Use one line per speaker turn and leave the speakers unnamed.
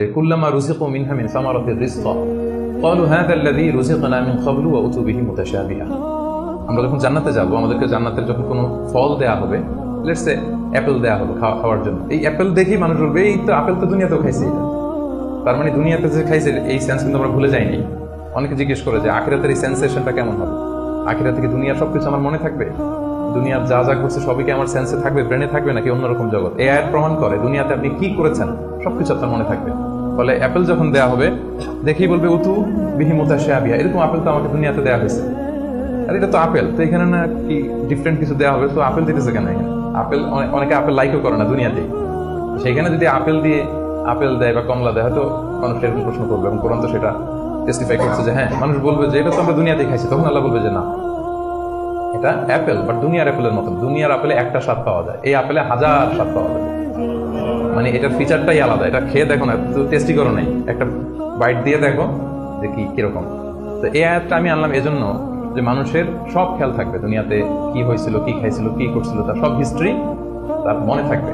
কুল্লামা রুজিকু মিনহা মিন সামারাতির রিজকা ক্বালু হাযা আল্লাযী রুজিকনা মিন ক্বাবলু ওয়া উতু বিহি মুতাশাবিহা। আমরা যখন জান্নাতে যাব, আমাদেরকে জান্নাতের যখন কোনো ফল দেয়া হবে, লেটস সে অ্যাপেল দেয়া হবে খাওয়ার জন্য, এই অ্যাপেল দেখেই মানুষ বলবে এই তো আপেল তো দুনিয়াতেও খাইছে। তার মানে দুনিয়াতে যে খাইছে এই সেন্স কিন্তু আমরা ভুলে যাইনি। অনেকে জিজ্ঞেস করে যে আখিরাতের এই সেন্সেশনটা কেমন হবে, আখিরাতে কি দুনিয়ার সবকিছু আমার মনে থাকবে, দুনিয়ার যা যা করছে সবই কি আমার সেন্সে থাকবে, ব্রেনে থাকবে, নাকি অন্যরকম জগৎ? এই আয়াত প্রমাণ করে দুনিয়াতে আপনি কি করেছেন সবকিছু আপনার মনে থাকবে। ফলে অ্যাপেল যখন দেয়া হবে দেখেই বলবে উতু বিহি মুতাশাবিহা, এরকম আপেল তো আমাকে দুনিয়াতে দেয়া হয়েছে, আর এটা তো আপেল, তো এখানে না কি ডিফারেন্ট কিছু দেওয়া হবে, তো আপেল দিতেছে কেন এখানে? আপেল অনেকে আপেল লাইকও করে না দুনিয়াতেই, সেখানে যদি আপেল দিয়ে আপেল দেয় বা কমলা দেয় হয়তো মানুষ এরকম প্রশ্ন করবে, এবং কোরআন তো সেটা টেস্টিফাই করছে যে হ্যাঁ, মানুষ বলবে যে এটা তো আমরা দুনিয়াতেই খাইছি, তখন আল্লাহ বলবে যে না, এটা অ্যাপেল, বাট দুনিয়ার অ্যাপেলের মতন। দুনিয়ার আপেলে একটা স্বাদ পাওয়া যায়, এই আপেলে হাজার স্বাদ পাওয়া যায়, মানে এটার ফিচারটাই আলাদা। এটা খেয়ে দেখো না, টেস্টি করো নাই, একটা বাইট দিয়ে দেখো যে কি কিরকম। তো এই আয়াতটা আমি আনলাম এজন্য যে মানুষের সব খেয়াল থাকবে, দুনিয়াতে কি হয়েছিল, কি খাইছিল, কি করছিল, তার সব হিস্ট্রি তার মনে থাকবে।